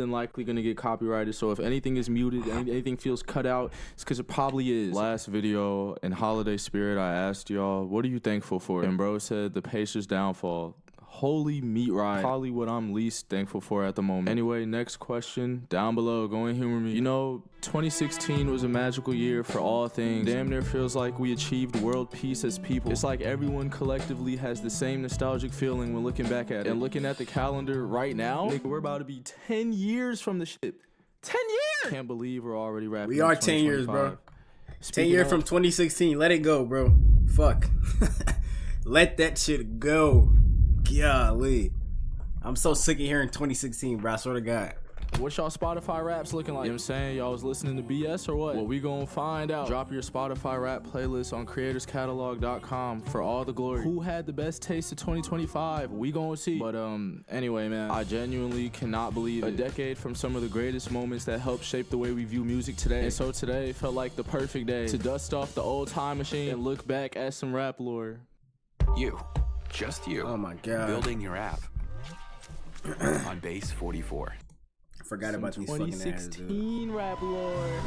than likely gonna get copyrighted. So if anything is muted, anything feels cut out, it's because it probably is. Last video in holiday spirit, I asked y'all, what are you thankful for? And bro said the Pacers' downfall. Holy meat ride. Probably what I'm least thankful for at the moment. Anyway, next question down below. Go and humor me. You know, 2016 was a magical year for all things. Damn near feels like we achieved world peace as people. It's like everyone collectively has the same nostalgic feeling when looking back at it. And looking at the calendar right now, nigga, we're about to be 10 years from the shit. 10 years! Can't believe we're already wrapping. We are 10 years, bro. 10 years from 2016. Let it go, bro. Fuck. Let that shit go. Golly. I'm so sick of hearing 2016, bro. I swear to God. What's y'all Spotify raps looking like? You know what I'm saying? Y'all was listening to BS or what? Well, we gonna find out. Drop your Spotify rap playlist on creatorscatalog.com for all the glory. Who had the best taste of 2025? We gonna see. But anyway, man, I genuinely cannot believe it. A decade from some of the greatest moments that helped shape the way we view music today. And so today felt like the perfect day to dust off the old time machine and look back at some rap lore. Just you. Oh my God. Building your app on Base 44. I forgot about these fucking ads, dude. 2016 rap lore.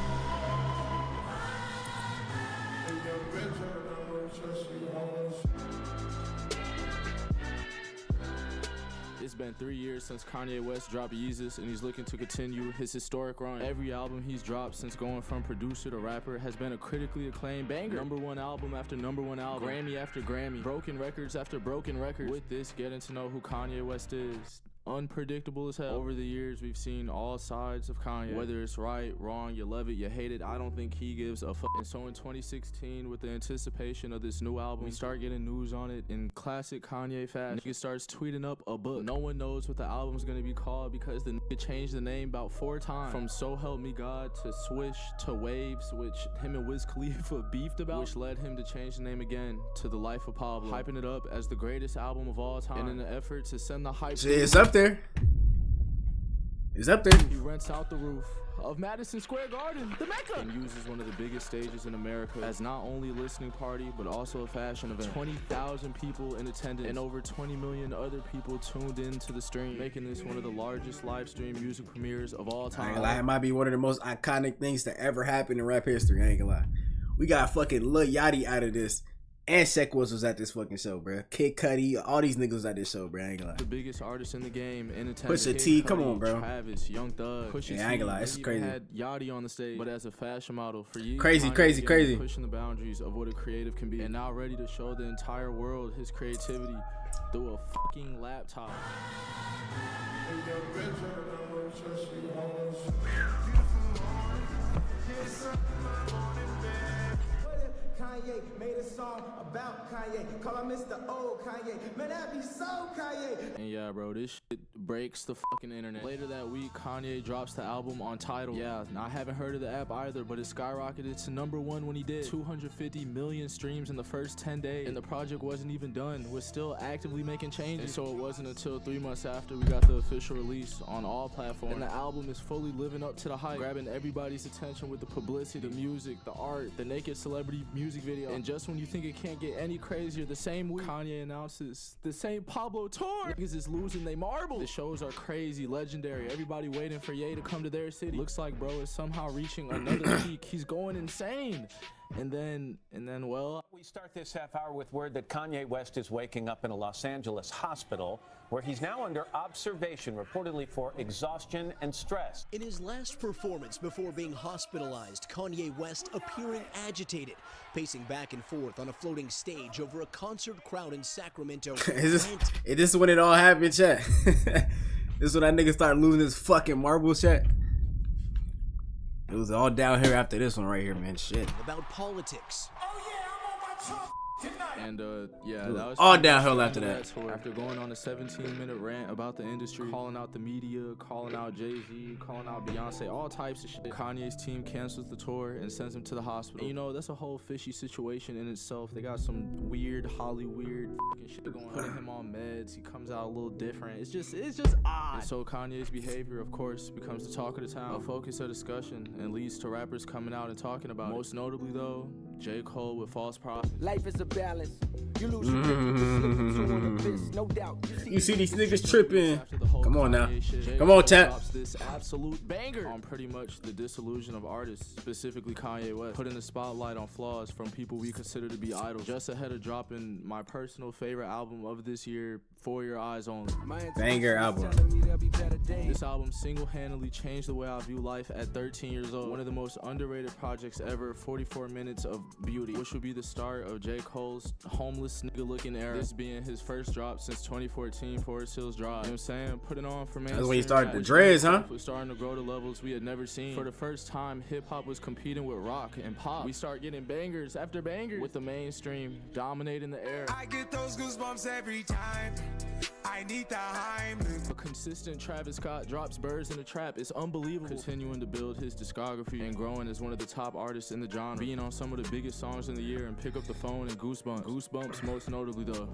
It's been 3 years since Kanye West dropped Yeezus, and he's looking to continue his historic run. Every album he's dropped since going from producer to rapper has been a critically acclaimed banger. #1 album after #1 album, Grammy after Grammy, broken records after broken records. With this, getting to know who Kanye West is. Unpredictable as hell. Over the years, we've seen all sides of Kanye. Whether it's right, wrong, you love it, you hate it, I don't think he gives a fuck. And so in 2016, with the anticipation of this new album, we start getting news on it in classic Kanye fashion. Nigga starts tweeting up a book. No one knows what the album's gonna be called because the nigga changed the name about 4 times. From So Help Me God to Swish to Waves, which him and Wiz Khalifa beefed about, which led him to change the name again to The Life of Pablo, hyping it up as the greatest album of all time. And in an effort to send the hype, it's up there. It's up there. He rents out the roof of Madison Square Garden, the Mecca, and uses one of the biggest stages in America as not only a listening party, but also a fashion event. 20,000 people in attendance and over 20 million other people tuned in to the stream, making this one of the largest live stream music premieres of all time. I ain't gonna lie, it might be one of the most iconic things to ever happen in rap history. I ain't gonna lie. We got fucking Lil Yachty out of this. And Sheck was at this fucking show, bro. Kid Cudi, all these niggas was at this show, bro. I ain't gonna lie. The biggest artist in the game in attendance. Pusha T, come on, bro. Travis, Young Thug. Yeah, I ain't gonna lie, it's crazy. Had Yachty on the stage, but as a fashion model for years. Crazy. Pushing the boundaries of what a creative can be, and now ready to show the entire world his creativity through a fucking laptop. Kanye made a song about Kanye. Call him Mr. Old Kanye. Man, that'd be so Kanye. And yeah, bro, this shit breaks the fucking internet. Later that week, Kanye drops the album on Tidal. Yeah, now I haven't heard of the app either, but it skyrocketed to #1 when he did. 250 million streams in the first 10 days. And the project wasn't even done. We're still actively making changes. And so it wasn't until 3 months after we got the official release on all platforms. And the album is fully living up to the hype, grabbing everybody's attention with the publicity, the music, the art, the naked celebrity music video. And just when you think it can't get any crazier, the same week Kanye announces the same Pablo tour. Niggas is losing they marbles. The shows are crazy, legendary. Everybody waiting for Ye to come to their city. Looks like bro is somehow reaching another peak. He's going insane. And then, well, we start this half hour with word that Kanye West is waking up in a Los Angeles hospital where he's now under observation, reportedly for exhaustion and stress. In his last performance before being hospitalized, Kanye West appearing agitated, pacing back and forth on a floating stage over a concert crowd in Sacramento. Is this when it all happened, chat? This is when that nigga started losing his fucking marbles, chat? It was all down here after this one right here, man. Shit. About politics. Oh yeah, I'm on my top tonight. And yeah, that was all downhill after that. After going on a 17-minute rant about the industry, calling out the media, calling out Jay-Z, calling out Beyonce, all types of shit, Kanye's team cancels the tour and sends him to the hospital. And, you know, that's a whole fishy situation in itself. They got some weird Hollywood fucking shit going on. Putting him on meds, he comes out a little different. It's just odd. And so Kanye's behavior, of course, becomes the talk of the town, a focus of discussion, and leads to rappers coming out and talking about it. Most notably, though, J. Cole with False Prophets. Life is a balance. You lose your grip, you slip into an abyss, no doubt. You see these niggas tripping. Come on now. Shit. Come on, chat. Drops this absolute banger on pretty much the disillusion of artists, specifically Kanye West, putting the spotlight on flaws from people we consider to be idols. Just ahead of dropping my personal favorite album of this year, For Your Eyes Only. Banger album. This album single-handedly changed the way I view life at 13 years old. One of the most underrated projects ever, 44 minutes of beauty, which would be the start of J. Cole's homeless nigga-looking era. This being his first drop since 2014, Forest Hills Drive. You know what I'm saying? Putting on for That's when he started the dreads, huh? We're starting to grow to levels we had never seen. For the first time, hip-hop was competing with rock and pop. We start getting bangers after bangers, with the mainstream dominating the air. I get those goosebumps every time. I need the hype. A consistent Travis Scott drops Birds in the Trap. It's unbelievable. Continuing to build his discography and growing as one of the top artists in the genre. Being on some of the biggest songs in the year and Pick Up the Phone and Goosebumps. Goosebumps most notably though.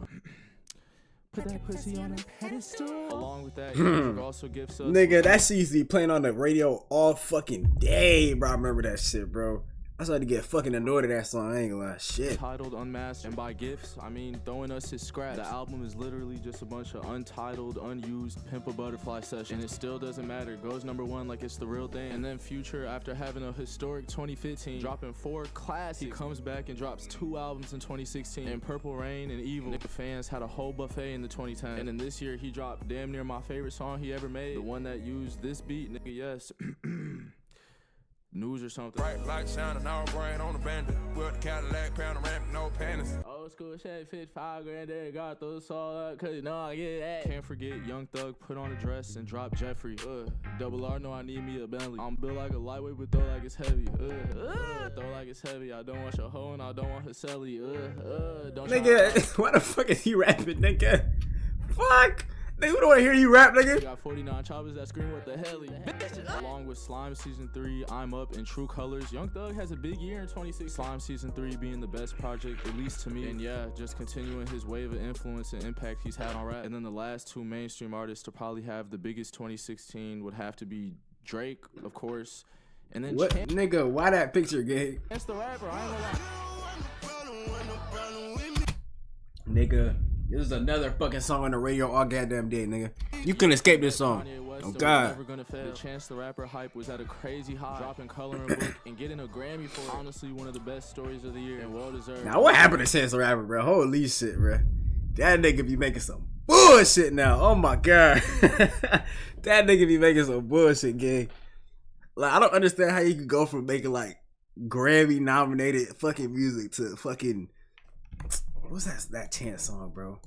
Put that pussy on a pedestal. Along with that, Kendrick also gives us... Nigga, that shit used to be playing on the radio all fucking day, bro. I remember that shit, bro. I started to get fucking annoyed at that song. I ain't gonna lie. Shit. Titled Unmasked, and by gifts, I mean throwing us his scratch. The album is literally just a bunch of untitled, unused Pimp a Butterfly sessions. And it still doesn't matter. Goes #1 like it's the real thing. And then Future, after having a historic 2015, dropping 4 classics, he comes back and drops 2 albums in 2016. And Purple Rain and Evil. Nigga fans had a whole buffet in the 2010s. And then this year, he dropped damn near my favorite song he ever made. The one that used this beat, nigga, yes. News or something. Bright light shining, all brain on the bandit. With the Cadillac, panoramic, no panties. Old school shit, 55 grand there, got those all up, cause you know I get that. Can't forget Young Thug put on a dress and drop Jeffrey. Double R know I need me a Bentley. I'm built like a lightweight, but throw like it's heavy. Throw like it's heavy. I don't want your hoe and I don't want her celly. Don't Nigga, why the fuck is he rapping, nigga? Fuck! Nigga, we don't want to hear you rap, nigga. Got 49 choppers that scream what the hell he. Along with Slime Season 3, I'm Up, and True Colors, Young Thug has a big year in 2016. Slime Season 3 being the best project, at least to me. And yeah, just continuing his wave of influence and impact he's had on rap. And then the last 2 mainstream artists to probably have the biggest 2016 would have to be Drake, of course. And then what? Nigga, why that picture, gay? That's the rapper, I ain't gonna lie. Nigga, this is another fucking song on the radio all goddamn day, nigga. You couldn't escape this song. Oh God. Never gonna fail. The Chance the Rapper hype was at a crazy high, dropping Coloring Book and getting a Grammy for it. Honestly one of the best stories of the year and well deserved. Now what happened to Chance the Rapper, bro? Holy shit, bro. That nigga be making some bullshit now. Oh my God. That nigga be making some bullshit, gang. Like, I don't understand how you could go from making like Grammy nominated fucking music to fucking, what's that Chance song, bro?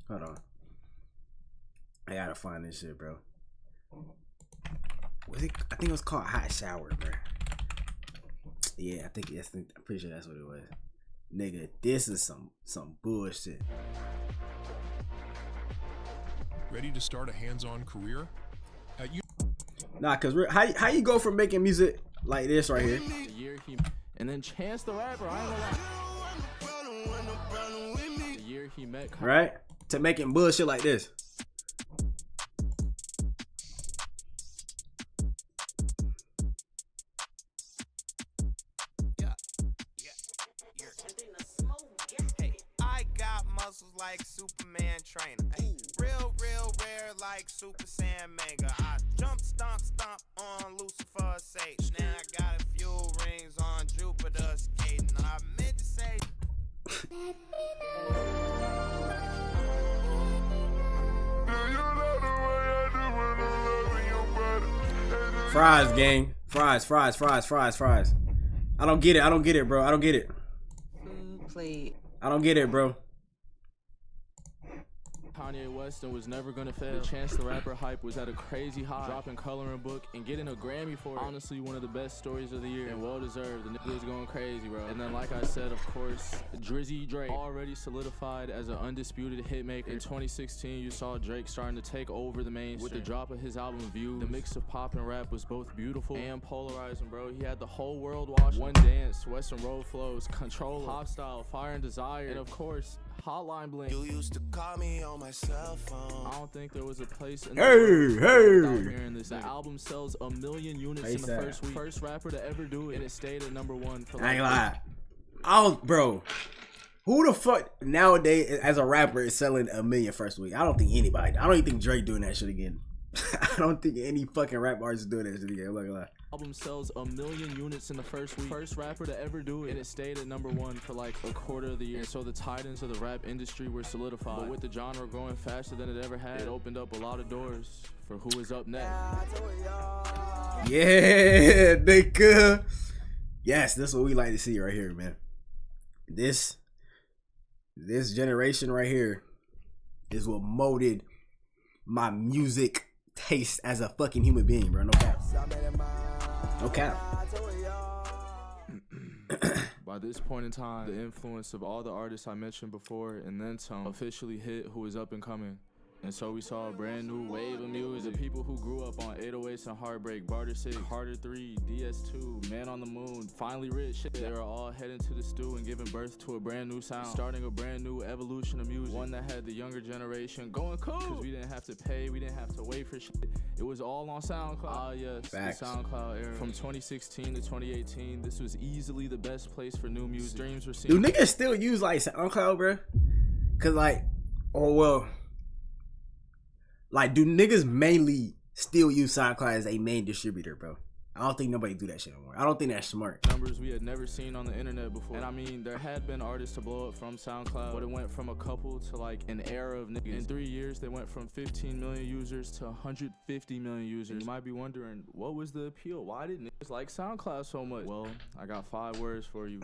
Hold on. I gotta find this shit, bro. Was it? I think it was called Hot Shower, bro. Yeah, I'm pretty sure that's what it was. Nigga, this is some bullshit. Ready to start a hands-on career? Nah, cause how you go from making music like this right here? The year and then Chance the Rapper, I ain't gonna lie. The year he met, right, to making bullshit like this. I got muscles like Superman trainer. Ay, real rare like Super Saiyan Mega. I jump, stomp on Lucifer's stage. Now I got a few rings on Jupiter skating. I meant to say. Fries, gang. Fries. I don't get it, bro. I don't get it. I don't get it, bro. Kanye West and was never gonna fail. The Chance the Rapper hype was at a crazy high, dropping Coloring Book and getting a Grammy for it. Honestly, one of the best stories of the year and well deserved. The nigga was going crazy, bro. And then, like I said, of course, Drizzy Drake already solidified as an undisputed hitmaker. In 2016, you saw Drake starting to take over the mainstream with the drop of his album Views. The mix of pop and rap was both beautiful and polarizing, bro. He had the whole world watching. One Dance, Western Road Flows, Control, Pop Style, Fire and Desire, and of course, Hotline Bling. You used to call me on my cell phone. I don't think there was a place in the world without hearing this. The album sells 1 million units in the first week. First rapper to ever do it, and it stayed at #1 for like. I ain't lie. Bro, who the fuck nowadays as a rapper is selling 1 million first week? I don't think anybody. I don't even think Drake doing that shit again. I don't think any fucking rap artist is doing that shit again. I'm not gonna lie. Album sells 1 million units in the first week. First rapper to ever do it. And it stayed at #1 for like a quarter of the year. So the titans of the rap industry were solidified. But with the genre growing faster than it ever had, it opened up a lot of doors for who is up next. Yeah, nigga. Yes, that's what we like to see right here, man. This generation right here is what molded my music taste as a fucking human being, bro. No cap. No cap. By this point in time, the influence of all the artists I mentioned before and then some officially hit who is up and coming. And so we saw a brand new wave of music. The people who grew up on 808s and Heartbreak, Barter 6, Harder 3, DS2, Man on the Moon, Finally Rich, shit. They were all heading to the stew and giving birth to a brand new sound. Starting a brand new evolution of music. One that had the younger generation going cool. Because we didn't have to pay, we didn't have to wait for shit. It was all on SoundCloud. Ah, yes, Facts. The SoundCloud era. From 2016 to 2018, this was easily the best place for new music. Streams were seen. Do niggas still use like SoundCloud, bro? Cause like, oh well. Like, do niggas mainly still use SoundCloud as a main distributor, bro? I don't think nobody do that shit anymore. I don't think that's smart. Numbers we had never seen on the internet before. And I mean, there had been artists to blow up from SoundCloud, but it went from a couple to like an era of niggas. In 3 years, they went from 15 million users to 150 million users. And you might be wondering, what was the appeal? Why did niggas like SoundCloud so much? Well, I got 5 words for you.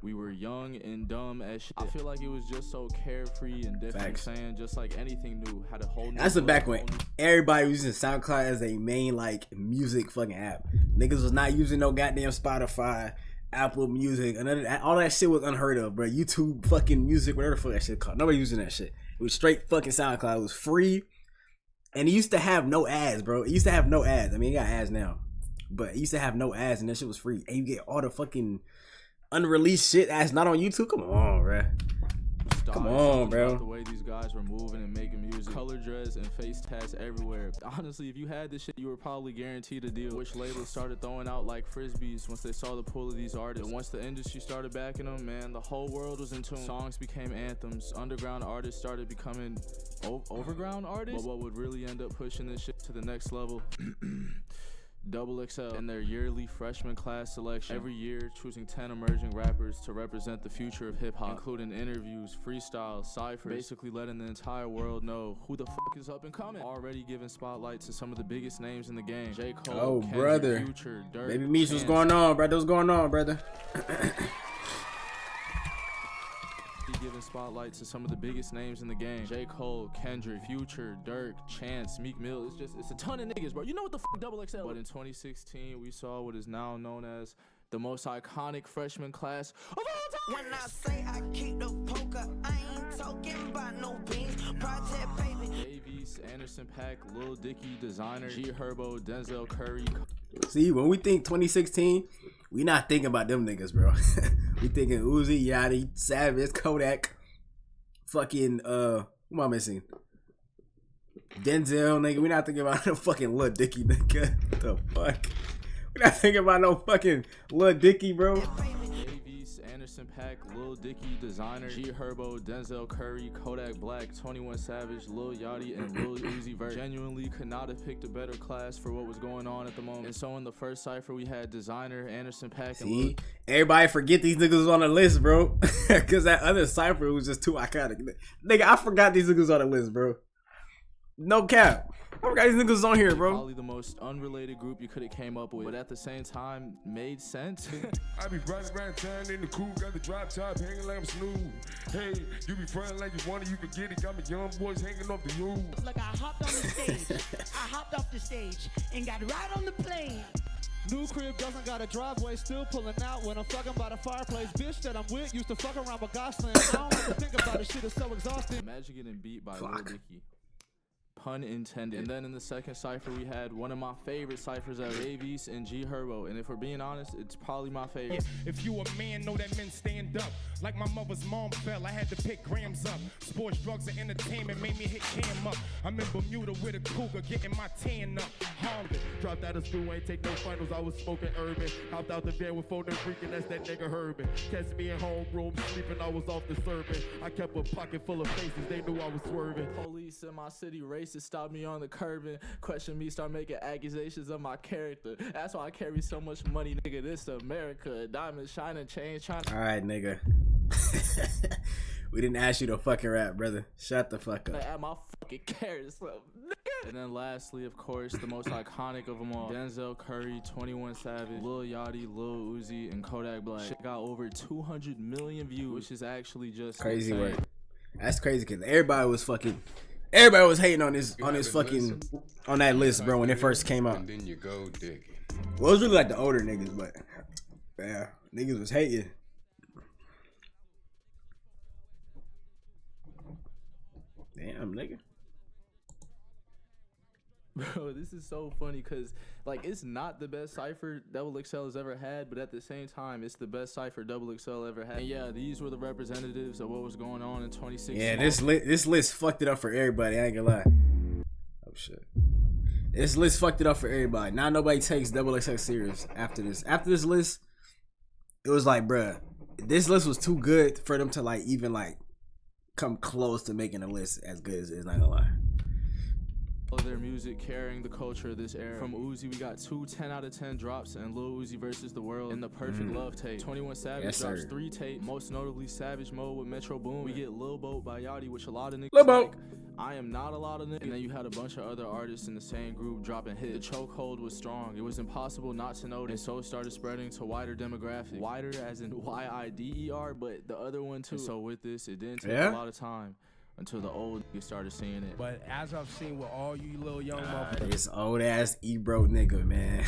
We were young and dumb as shit. I feel like it was just so carefree and different. Saying just like anything new had a whole new. That's the back when everybody was using SoundCloud as a main like music fucking app. Niggas was not using no goddamn Spotify, Apple Music, all that shit was unheard of, bro. YouTube fucking music, whatever the fuck that shit called. Nobody using that shit. It was straight fucking SoundCloud. It was free, and it used to have no ads, bro. It used to have no ads. I mean, it got ads now, but it used to have no ads, and that shit was free. And you get all the fucking unreleased shit that's not on YouTube. Come on, bro. Come on, bro. The way these guys were moving and making music, color dress and face tats everywhere. Honestly, if you had this shit, you were probably guaranteed a deal. Which labels started throwing out like frisbees once they saw the pull of these artists. And once the industry started backing them, man, the whole world was in tune. Songs became anthems. Underground artists started becoming overground artists. But what would really end up pushing this shit to the next level? XXL in their yearly freshman class selection, every year choosing 10 emerging rappers to represent the future of hip-hop, including interviews, freestyles, ciphers, basically letting the entire world know who the fuck is up and coming. Already giving spotlight to some of the biggest names in the game. J. Cole, Kendrick, brother. Future, Dirk, Baby Meech, what's going on, brother? What's going on, brother? Giving spotlight to some of the biggest names in the game. J. Cole, Kendrick, Future, Dirk, Chance, Meek Mill. It's a ton of niggas, bro. You know what the fuck XXL. But in 2016, we saw what is now known as the most iconic freshman class of all time. When I say I keep the poker, I ain't talking about no beans. Project baby. Davies, Anderson .Paak, Lil Dicky, Designer, G Herbo, Denzel Curry. See, when we think 2016, we not thinking about them niggas, bro. We thinking Uzi, Yachty, Savage, Kodak, fucking who am I missing? Denzel, nigga. We not thinking about no fucking Lil Dicky, nigga. What the fuck? We not thinking about no fucking Lil Dicky, bro. Davies, Anderson .Paak, Lil Dicky, Designer, G Herbo, Denzel Curry, Kodak Black, 21 Savage, Lil Yachty, and Lil Uzi Vert. Genuinely could not have picked a better class for what was going on at the moment. And so in the first cypher, we had Designer, Anderson .Paak, and Lil. Everybody forget these niggas was on the list, bro. Because that other cypher was just too iconic. Nigga, I forgot these niggas on the list, bro. No cap. I forgot these niggas on here, bro. Probably the most unrelated group you could have came up with, but at the same time, made sense. I be riding around town in the cool, got the drop top hanging like I'm Snoop. Hey, you be frontin' like you want it, you can get it. Got me young boys hanging off the U. Like I hopped on the stage, I hopped off the stage and got right on the plane. New crib doesn't got a driveway, still pulling out when I'm fucking by the fireplace. Bitch that I'm with used to fuck around with Gosling. I don't have to think about it, shit is so exhausting. Imagine getting beat by Lil Dicky. Pun intended. And then in the second cipher, we had one of my favorite ciphers of Davies and G Herbo. And if we're being honest, it's probably my favorite. If you a man, know that men stand up. Like my mother's mom fell, I had to pick grams up. Sports, drugs, and entertainment made me hit cam up. I'm in Bermuda with a cougar, getting my tan up. Harvard, dropped out of school, ain't take no finals. I was smoking urban. Hopped out the van with phone and freaking, that's that nigga Herbin. Catch me in homeroom, sleeping, I was off the serving. I kept a pocket full of faces, they knew I was swerving. Police in my city racing racist, stop me on the curb and question me, start making accusations of my character. That's why I carry so much money, nigga. This America. Diamonds shining, chains trying. All right, nigga. We didn't ask you to fucking rap, brother. Shut the fuck up. At my fucking carrots, nigga. And then lastly, of course, the most iconic of them all, Denzel Curry, 21 Savage, Lil Yachty, Lil Uzi, and Kodak Black. Shit got over 200 million views, which is actually just crazy insane. work. That's crazy because everybody was hating on this fucking on that list, bro, when it first came out. And then you go digging. Well, it was really like the older niggas, but yeah, niggas was hating. Damn, nigga. Bro, this is so funny because, like, it's not the best cipher Double XL has ever had, but at the same time, it's the best cipher Double XL ever had. And yeah, these were the representatives of what was going on in 2016. Yeah, this list fucked it up for everybody. I ain't gonna lie. Oh shit. This list fucked it up for everybody. Now nobody takes Double XL serious after this. After this list, it was like, bruh, this list was too good for them to like even like come close to making a list as good as it is. Not gonna lie. Their music carrying the culture of this era. From Uzi, we got 2 10 out of 10 drops, and Lil Uzi versus the World in the Perfect Love tape. 21 Savage drops 3 tapes, most notably Savage Mode with Metro Boom. We get Lil Boat by Yachty, which a lot of niggas Lil Boat. like. I Am Not a lot of niggas. And then you had a bunch of other artists in the same group dropping hits. The chokehold was strong. It was impossible not to notice. And so it started spreading to wider demographic. Wider as in YIDER, but the other one too. And so with this, it didn't take a lot of time until the old niggas started seeing it. But as I've seen with all you little young motherfuckers, This old ass Ebro nigga, man.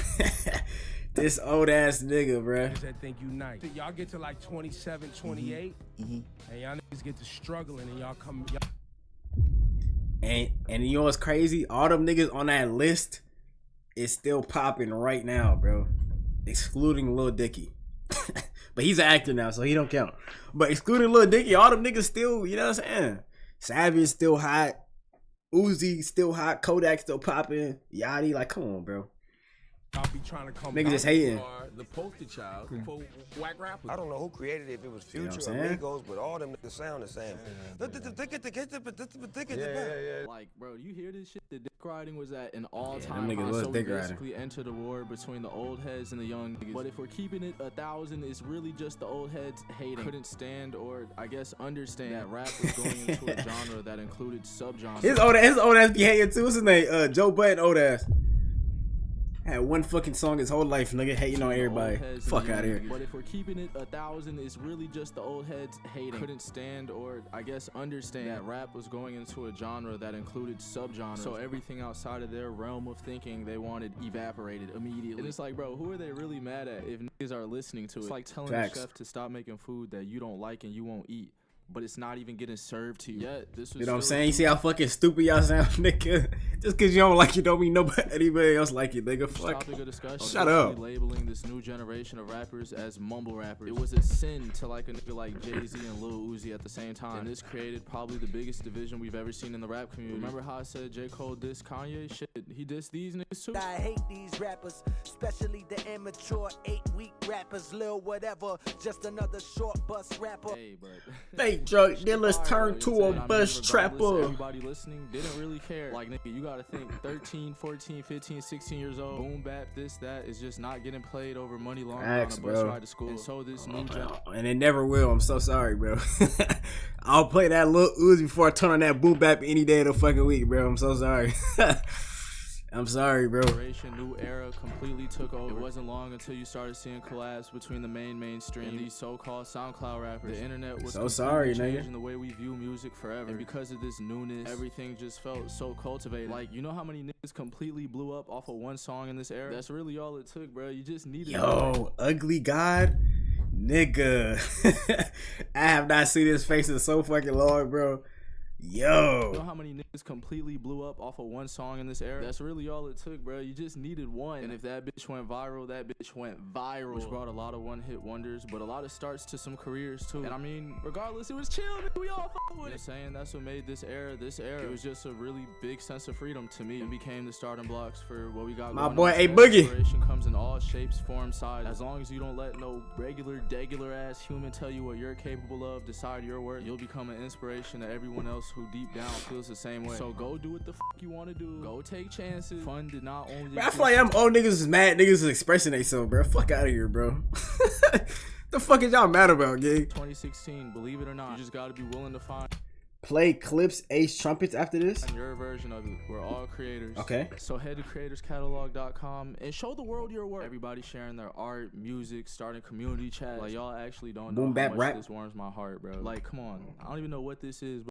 This old ass nigga, bruh. that think you nice. Y'all get to like 27, 28, and y'all niggas get to struggling, and y'all come. And you know what's crazy? All them niggas on that list is still popping right now, bro. Excluding Lil Dicky. But he's an actor now, so he don't count. But excluding Lil Dicky, all them niggas still, you know what I'm saying? Savage still hot. Uzi still hot. Kodak still popping. Yachty, like, come on, bro. I'll be trying to come. Niggas just hating. The poster child for whack rappers. I don't know who created it, if it was You know Future what or I'm saying? Migos, but all them niggas sound the same. Like, bro, you hear this shit? The dick riding was at an all-time them niggas high. was So we dick riding. basically entered a war between the old heads and the young niggas. But if we're keeping it 1,000, it's really just the old heads hating. Couldn't stand, or I guess understand, that rap was going into a genre that included subgenres. His old ass be hating too. What's his name? Joe Budden old ass. Had one fucking song his whole life, nigga, hating on everybody. Fuck out here. But if we're keeping it 1,000, it's really just the old heads hating. Couldn't stand, or I guess understand, that rap was going into a genre that included subgenres. So everything outside of their realm of thinking they wanted evaporated immediately. And it's like, bro, who are they really mad at if niggas are listening to it? It's like telling a chef to stop making food that you don't like and you won't eat, but it's not even getting served to you. Yeah, this was, you know what I'm saying? You see how fucking stupid y'all sound, nigga? Just because you don't like it don't mean anybody else like it, nigga. Fuck. Topic of discussion. Shut up. Labeling this new generation of rappers as mumble rappers. It was a sin to like a nigga like Jay-Z and Lil Uzi at the same time. And this created probably the biggest division we've ever seen in the rap community. Remember how I said J. Cole dissed Kanye? Shit, he dissed these niggas too. I hate these rappers, especially the immature 8-week rappers. Lil whatever, just another short bus rapper. Hey, but fake drug dealers turn to a bus trapper. Everybody listening didn't really care. Like, nigga, you gotta think 13, 14, 15, 16 years old, boom bap, this, that is just not getting played over money long on a bus ride to school. And so this new and it never will. I'm so sorry, bro. I'll play that Lil Uzi before I turn on that boom bap any day of the fucking week, bro. I'm so sorry. I'm sorry, bro. New era completely took over. It wasn't long until you started seeing collabs between the mainstream and these so-called SoundCloud rappers. The internet was so sorry, changing nigga. the way we view music forever. And because of this newness, everything just felt so cultivated. Like, you know how many niggas completely blew up off of one song in this era? That's really all it took, bro. You just needed Ugly God, nigga. I have not seen his face in so fucking long, bro. Yo. You know how many niggas completely blew up off of one song in this era? That's really all it took, bro. You just needed one. And if that bitch went viral, that bitch went viral. Which brought a lot of one-hit wonders, but a lot of starts to some careers, too. And I mean, regardless, it was chill. We all fuck with it. Saying that's what made this era. It was just a really big sense of freedom to me. It became the starting blocks for what we got my going boy, on. A Boogie. Inspiration comes in all shapes, forms, sizes. As long as you don't let no regular, degular ass human tell you what you're capable of, decide your worth, you'll become an inspiration to everyone else else who deep down feels the same way. So go do what the fuck you want to do. Go take chances. Fun did not only. Bro, I feel like them old niggas is mad. Niggas is expressing themselves, bro. Fuck out of here, bro. The fuck is y'all mad about, gang? 2016, believe it or not, you just gotta be willing to find. Play clips, ace trumpets after this. Your version of it. We're all creators. Okay. So head to creatorscatalog.com and show the world your work. Everybody sharing their art, music, starting community chat. Like y'all actually don't know Boom, how bap, much rap. this warms my heart, bro. Like, come on. I don't even know what this is, but